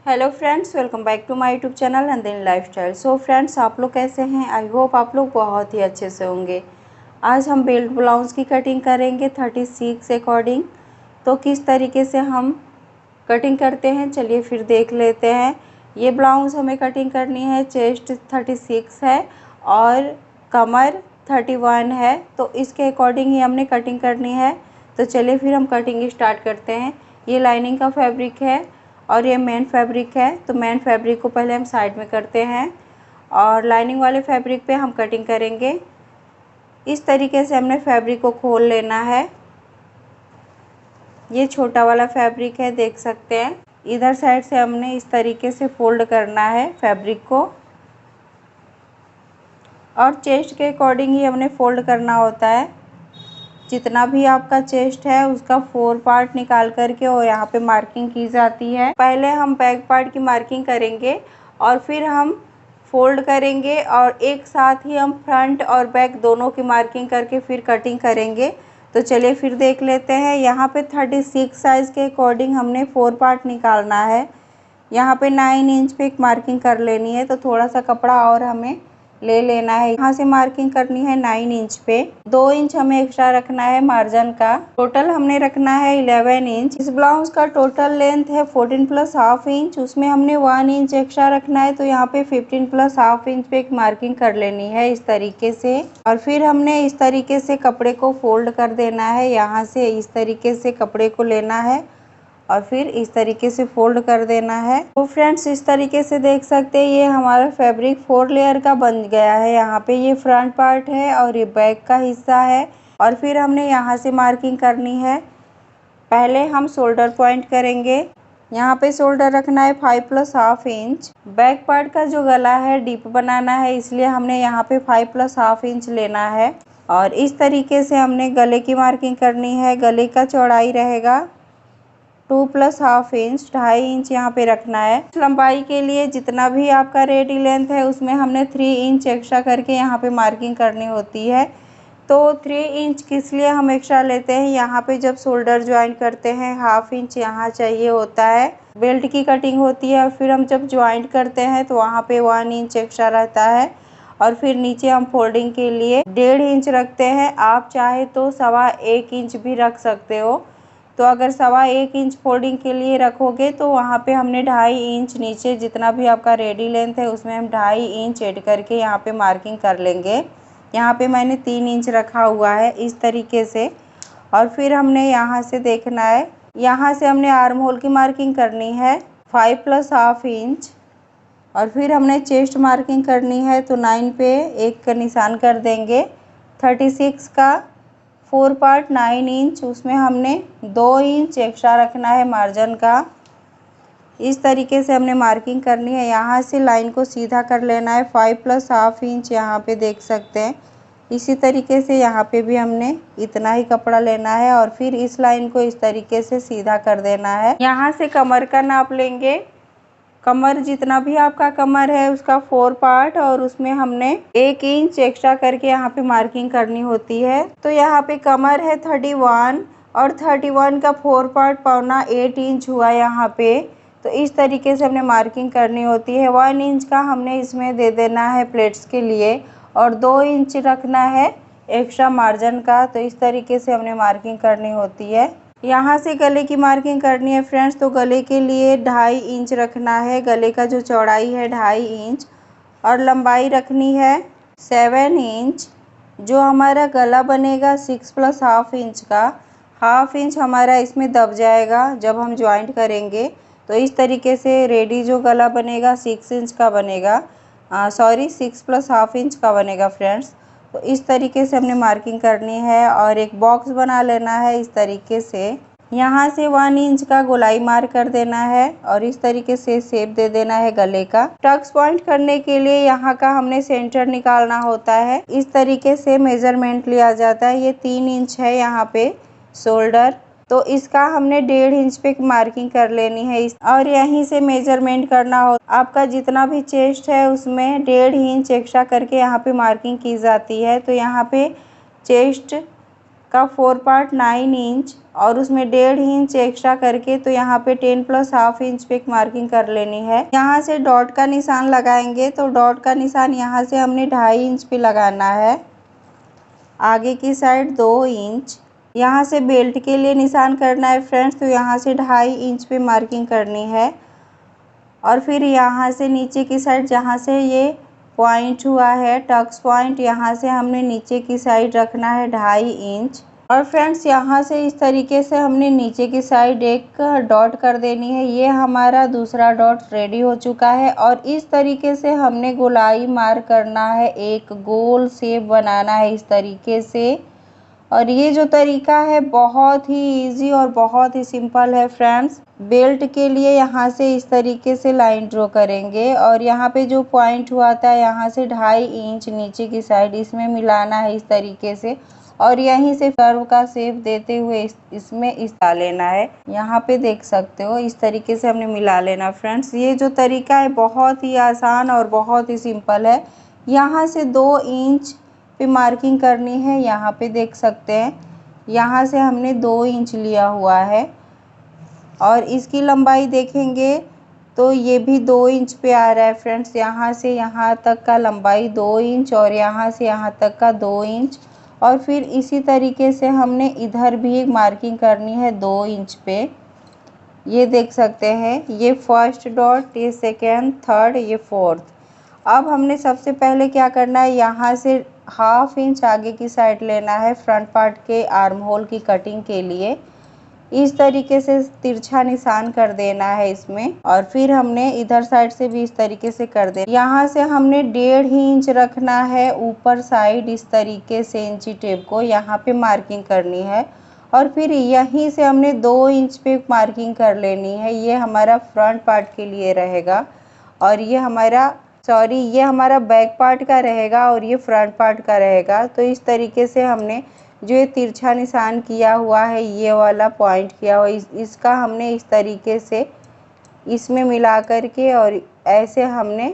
Hello friends, welcome back to my YouTube channel Nandini lifestyle. So friends, आप लोग कैसे हैं? आई होप आप लोग बहुत ही अच्छे से होंगे। आज हम बेल्ट ब्लाउज़ की कटिंग करेंगे 36 अकॉर्डिंग। तो किस तरीके से हम कटिंग करते हैं चलिए फिर देख लेते हैं। ये ब्लाउज़ हमें कटिंग करनी है, चेस्ट 36 है और कमर 31 है, तो इसके अकॉर्डिंग ही हमने कटिंग करनी है। तो चलिए फिर हम कटिंग स्टार्ट करते हैं। ये लाइनिंग का फैब्रिक है और ये मेन फैब्रिक है, तो मेन फैब्रिक को पहले हम साइड में करते हैं और लाइनिंग वाले फैब्रिक पे हम कटिंग करेंगे। इस तरीके से हमने फैब्रिक को खोल लेना है। ये छोटा वाला फैब्रिक है, देख सकते हैं। इधर साइड से हमने इस तरीके से फोल्ड करना है फैब्रिक को और चेस्ट के अकॉर्डिंग ही हमने फोल्ड करना होता है। जितना भी आपका चेस्ट है उसका 4 पार्ट निकाल करके और यहाँ पे मार्किंग की जाती है। पहले हम बैक पार्ट की मार्किंग करेंगे और फिर हम फोल्ड करेंगे और एक साथ ही हम फ्रंट और बैक दोनों की मार्किंग करके फिर कटिंग करेंगे। तो चलिए फिर देख लेते हैं। यहाँ पे 36 साइज़ के अकॉर्डिंग हमने 4 पार्ट निकालना है। यहाँ पे 9 इंच पे एक मार्किंग कर लेनी है, तो थोड़ा सा कपड़ा और हमें ले लेना है। यहाँ से मार्किंग करनी है 9 इंच पे। 2 इंच हमें एक्स्ट्रा रखना है मार्जिन का। टोटल हमने रखना है 11 इंच। इस ब्लाउज का टोटल लेंथ है 14 प्लस हाफ इंच, उसमें हमने 1 इंच एक्स्ट्रा रखना है, तो यहाँ पे 15 प्लस हाफ इंच पे एक मार्किंग कर लेनी है इस तरीके से। और फिर हमने इस तरीके से कपड़े को फोल्ड कर देना है। यहाँ से इस तरीके से कपड़े को लेना है और फिर इस तरीके से फोल्ड कर देना है। तो फ्रेंड्स, इस तरीके से देख सकते हैं ये हमारा फैब्रिक 4 लेयर का बन गया है। यहाँ पे ये फ्रंट पार्ट है और ये बैक का हिस्सा है। और फिर हमने यहाँ से मार्किंग करनी है। पहले हम शोल्डर पॉइंट करेंगे। यहाँ पे शोल्डर रखना है 5 plus half inch. Back part का जो गला है डीप बनाना है, इसलिए हमने यहाँ पे 5 प्लस हाफ इंच लेना है। और इस तरीके से हमने गले की मार्किंग करनी है। गले का चौड़ाई रहेगा 2 प्लस हाफ इंच, 2.5 इंच यहाँ पे रखना है। लंबाई के लिए जितना भी आपका रेडी लेंथ है उसमें हमने 3 इंच एक्स्ट्रा करके यहाँ पे मार्किंग करनी होती है। तो 3 इंच किस लिए हम एक्स्ट्रा लेते हैं, यहाँ पे जब शोल्डर ज्वाइन करते हैं हाफ इंच यहाँ चाहिए होता है। बेल्ट की कटिंग होती है और फिर हम जब ज्वाइंट करते हैं तो वहाँ पे 1 इंच एक्स्ट्रा रहता है। और फिर नीचे हम फोल्डिंग के लिए 1.5 इंच रखते हैं। आप चाहे तो 1.25 इंच भी रख सकते हो। तो अगर 1.25 इंच फोल्डिंग के लिए रखोगे तो वहाँ पे हमने 2.5 इंच नीचे जितना भी आपका रेडी लेंथ है उसमें हम 2.5 इंच ऐड करके यहाँ पे मार्किंग कर लेंगे। यहाँ पे मैंने 3 इंच रखा हुआ है इस तरीके से। और फिर हमने यहाँ से देखना है, यहाँ से हमने आर्म होल की मार्किंग करनी है 5 प्लस हाफ इंच। और फिर हमने चेस्ट मार्किंग करनी है, तो 9 पे एक का निशान कर देंगे। 36 का 4 पार्ट 9 इंच, उसमें हमने 2 इंच एक्स्ट्रा रखना है मार्जिन का। इस तरीके से हमने मार्किंग करनी है। यहाँ से लाइन को सीधा कर लेना है 5 प्लस हाफ इंच, यहाँ पे देख सकते हैं। इसी तरीके से यहाँ पे भी हमने इतना ही कपड़ा लेना है और फिर इस लाइन को इस तरीके से सीधा कर देना है। यहाँ से कमर का नाप लेंगे। कमर जितना भी आपका कमर है उसका 4 पार्ट और उसमें हमने 1 इंच एक्स्ट्रा करके यहाँ पे मार्किंग करनी होती है। तो यहाँ पे कमर है 31 और 31 का 4 पार्ट 7.25 इंच हुआ यहाँ पे। तो इस तरीके से हमने मार्किंग करनी होती है। 1 इंच का हमने इसमें दे देना है प्लेट्स के लिए और 2 इंच रखना है एक्स्ट्रा मार्जिन का। तो इस तरीके से हमने मार्किंग करनी होती है। यहाँ से गले की मार्किंग करनी है फ्रेंड्स, तो गले के लिए 2.5 इंच रखना है। गले का जो चौड़ाई है 2.5 इंच और लंबाई रखनी है 7 इंच। जो हमारा गला बनेगा 6 प्लस हाफ इंच का, हाफ इंच हमारा इसमें दब जाएगा जब हम ज्वाइंट करेंगे। तो इस तरीके से रेडी जो गला बनेगा 6 इंच का बनेगा, 6 प्लस हाफ इंच का बनेगा फ्रेंड्स। तो इस तरीके से हमने मार्किंग करनी है और एक बॉक्स बना लेना है इस तरीके से। यहाँ से 1 इंच का गोलाई मार्क कर देना है और इस तरीके से शेप दे देना है गले का। टक्स पॉइंट करने के लिए यहाँ का हमने सेंटर निकालना होता है। इस तरीके से मेजरमेंट लिया जाता है। ये 3 इंच है यहाँ पे शोल्डर, तो इसका हमने 1.5 इंच पे मार्किंग कर लेनी है और यहीं से मेजरमेंट करना हो। आपका जितना भी चेस्ट है उसमें 1.5 इंच एक्स्ट्रा करके यहाँ पे मार्किंग की जाती है। तो यहाँ पे चेस्ट का 4 पार्ट 9 इंच और उसमें 1.5 इंच एक्स्ट्रा करके, तो यहाँ पे 10 प्लस हाफ इंच पे एक मार्किंग कर लेनी है। यहाँ से डॉट का निशान लगाएंगे, तो डॉट का निशान यहाँ से हमने 2.5 इंच पे लगाना है। आगे की साइड 2 इंच। यहाँ से बेल्ट के लिए निशान करना है फ्रेंड्स, तो यहाँ से 2.5 इंच पे मार्किंग करनी है। और फिर यहाँ से नीचे की साइड जहाँ से ये पॉइंट हुआ है टक्स पॉइंट, यहाँ से हमने नीचे की साइड रखना है 2.5 इंच। और फ्रेंड्स यहाँ से इस तरीके से हमने नीचे की साइड एक डॉट कर देनी है। ये हमारा दूसरा डॉट रेडी हो चुका है। और इस तरीके से हमने गोलाई मार्क करना है, एक गोल शेप बनाना है इस तरीके से। और ये जो तरीका है बहुत ही इजी और बहुत ही सिंपल है फ्रेंड्स। बेल्ट के लिए यहाँ से इस तरीके से लाइन ड्रॉ करेंगे और यहाँ पे जो पॉइंट हुआ था यहाँ से 2.5 इंच नीचे की साइड इसमें मिलाना है इस तरीके से। और यहीं से कर्व का शेप देते हुए इसमें मिला लेना है। यहाँ पे देख सकते हो इस तरीके से हमने मिला लेना फ्रेंड्स। ये जो तरीका है बहुत ही आसान और बहुत ही सिंपल है। यहाँ से 2 इंच पे मार्किंग करनी है। यहाँ पे देख सकते हैं यहाँ से हमने 2 इंच लिया हुआ है। और इसकी लंबाई देखेंगे तो ये भी 2 इंच पे आ रहा है फ्रेंड्स। यहाँ से यहाँ तक का लंबाई 2 इंच और यहाँ से यहाँ तक का 2 इंच। और फिर इसी तरीके से हमने इधर भी एक मार्किंग करनी है 2 इंच पे। ये देख सकते हैं ये फर्स्ट डॉट, ये सेकेंड, थर्ड, ये फोर्थ। अब हमने सबसे पहले क्या करना है, यहाँ से 1/2 इंच आगे की साइड लेना है फ्रंट पार्ट के आर्म होल की कटिंग के लिए। इस तरीके से तिरछा निशान कर देना है इसमें। और फिर हमने इधर साइड से भी इस तरीके से कर देना। यहाँ से हमने 1.5 इंच रखना है ऊपर साइड इस तरीके से इंची टेप को यहाँ पे मार्किंग करनी है। और फिर यहीं से हमने 2 इंच पे मार्किंग कर लेनी है। ये हमारा फ्रंट पार्ट के लिए रहेगा और ये हमारा बैक पार्ट का रहेगा और ये फ्रंट पार्ट का रहेगा। तो इस तरीके से हमने जो ये तिरछा निशान किया हुआ है, ये वाला पॉइंट किया हुआ इसका हमने इस तरीके से इसमें मिला करके और ऐसे हमने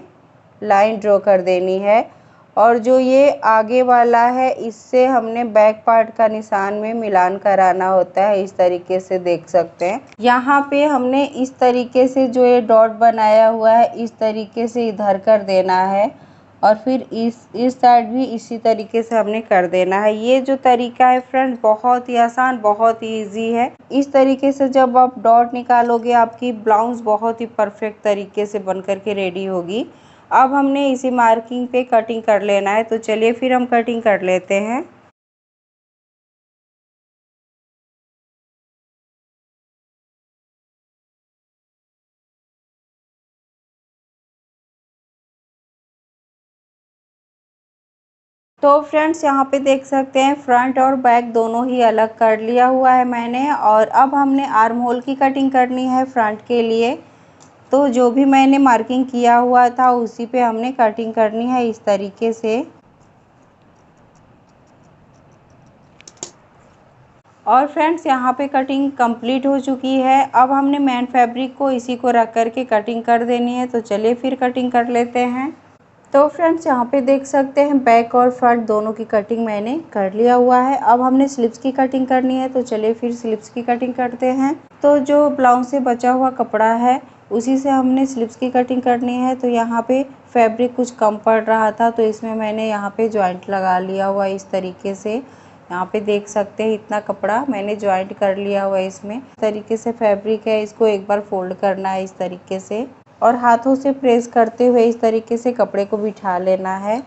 लाइन ड्रॉ कर देनी है। और जो ये आगे वाला है इससे हमने बैक पार्ट का निशान में मिलान कराना होता है। इस तरीके से देख सकते हैं यहाँ पे हमने इस तरीके से जो ये डॉट बनाया हुआ है इस तरीके से इधर कर देना है। और फिर इस साइड भी इसी तरीके से हमने कर देना है। ये जो तरीका है फ्रेंड्स बहुत ही आसान, बहुत ही इजी है। इस तरीके से जब आप डॉट निकालोगे आपकी ब्लाउज बहुत ही परफेक्ट तरीके से बन करके रेडी होगी। अब हमने इसी मार्किंग पे कटिंग कर लेना है। तो चलिए फिर हम कटिंग कर लेते हैं। तो फ्रेंड्स यहाँ पे देख सकते हैं फ्रंट और बैक दोनों ही अलग कर लिया हुआ है मैंने। और अब हमने आर्म होल की कटिंग करनी है फ्रंट के लिए। तो जो भी मैंने मार्किंग किया हुआ था उसी पे हमने कटिंग करनी है इस तरीके से। और फ्रेंड्स यहाँ पे कटिंग कंप्लीट हो चुकी है। अब हमने मेन फैब्रिक को इसी को रख कर के कटिंग कर देनी है। तो चलिए फिर कटिंग कर लेते हैं। तो फ्रेंड्स यहाँ पे देख सकते हैं बैक और फ्रंट दोनों की कटिंग मैंने कर लिया हुआ है। अब हमने स्लीव्स की कटिंग करनी है। तो चलिए फिर स्लीव्स की कटिंग करते हैं। तो जो ब्लाउज से बचा हुआ कपड़ा है उसी से हमने स्लीव्स की कटिंग करनी है। तो यहाँ पे फैब्रिक कुछ कम पड़ रहा था तो इसमें मैंने यहाँ पे जॉइंट लगा लिया हुआ इस तरीके से। यहाँ पे देख सकते हैं इतना कपड़ा मैंने जॉइंट कर लिया हुआ है इसमें। इस तरीके से फैब्रिक है, इसको एक बार फोल्ड करना है इस तरीके से और हाथों से प्रेस करते हुए इस तरीके से कपड़े को बिठा लेना है।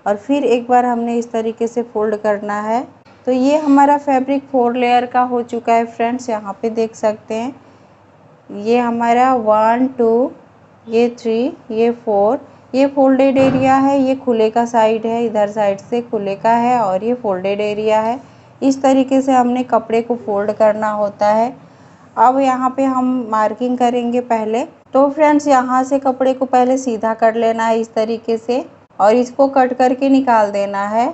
और फिर एक बार हमने इस तरीके से फोल्ड करना है। तो ये हमारा फैब्रिक 4 लेयर का हो चुका है फ्रेंड्स। यहाँ पे देख सकते हैं ये हमारा 1 2 ये 3 ये 4 ये फोल्डेड एरिया है। ये खुले का साइड है, इधर साइड से खुले का है और ये फोल्डेड एरिया है। इस तरीके से हमने कपड़े को फोल्ड करना होता है। अब यहाँ पे हम मार्किंग करेंगे पहले। तो फ्रेंड्स यहाँ से कपड़े को पहले सीधा कर लेना है इस तरीके से और इसको कट करके निकाल देना है।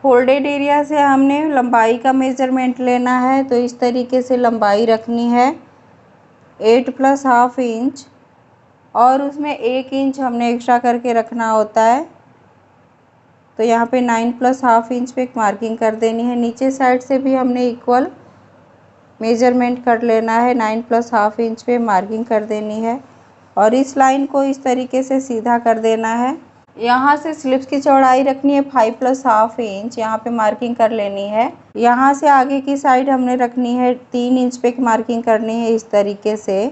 फोल्डेड एरिया से हमने लंबाई का मेजरमेंट लेना है। तो इस तरीके से लंबाई रखनी है 8 प्लस हाफ इंच। और उसमें 1 इंच हमने एक्स्ट्रा करके रखना होता है। तो यहाँ पे 9 + ½ इंच पे एक मार्किंग कर देनी है। नीचे साइड से भी हमने इक्वल मेजरमेंट कर लेना है, 9 + ½ इंच पे मार्किंग कर देनी है और इस लाइन को इस तरीके से सीधा कर देना है। यहाँ से स्लिप्स की चौड़ाई रखनी है 5 + ½ इंच, यहाँ पे मार्किंग कर लेनी है। यहाँ से आगे की साइड हमने रखनी है 3 इंच पे मार्किंग करनी है इस तरीके से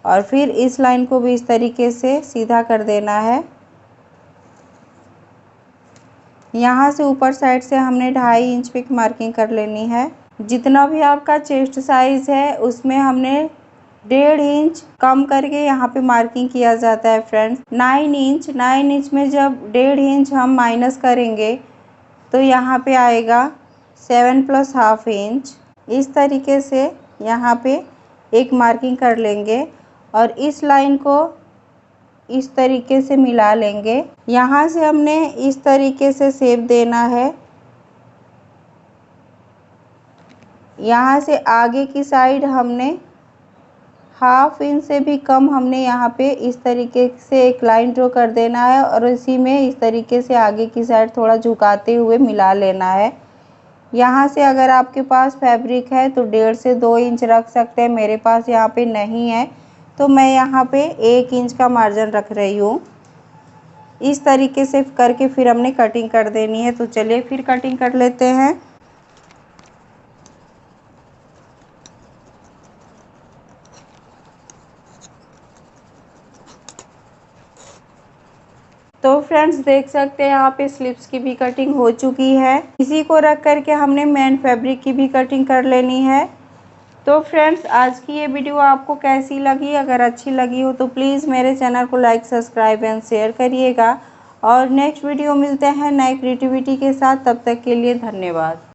और फिर इस लाइन को भी इस तरीके से सीधा कर देना है। यहाँ से ऊपर साइड से हमने 2.5 इंच पे मार्किंग कर लेनी है। जितना भी आपका चेस्ट साइज़ है उसमें हमने 1.5 इंच कम करके यहाँ पे मार्किंग किया जाता है फ्रेंड्स। 9 इंच में जब 1.5 इंच हम माइनस करेंगे तो यहाँ पे आएगा 7 + ½ इंच। इस तरीके से यहाँ पे एक मार्किंग कर लेंगे और इस लाइन को इस तरीके से मिला लेंगे। यहाँ से हमने इस तरीके से शेप देना है। यहाँ से आगे की साइड हमने ½ इंच से भी कम हमने यहाँ पे इस तरीके से एक लाइन ड्रॉ कर देना है और इसी में इस तरीके से आगे की साइड थोड़ा झुकाते हुए मिला लेना है। यहाँ से अगर आपके पास फैब्रिक है तो 1.5 से 2 इंच रख सकते हैं। मेरे पास यहाँ पे नहीं है तो मैं यहाँ पे 1 इंच का मार्जिन रख रही हूँ। इस तरीके से करके फिर हमने कटिंग कर देनी है। तो चलिए फिर कटिंग कर लेते हैं। तो फ्रेंड्स देख सकते हैं यहाँ पे स्लिप्स की भी कटिंग हो चुकी है। इसी को रख करके हमने मेन फैब्रिक की भी कटिंग कर लेनी है। तो फ्रेंड्स आज की ये वीडियो आपको कैसी लगी? अगर अच्छी लगी हो तो प्लीज़ मेरे चैनल को लाइक, सब्सक्राइब एंड शेयर करिएगा और नेक्स्ट वीडियो मिलते हैं नए क्रिएटिविटी के साथ। तब तक के लिए धन्यवाद।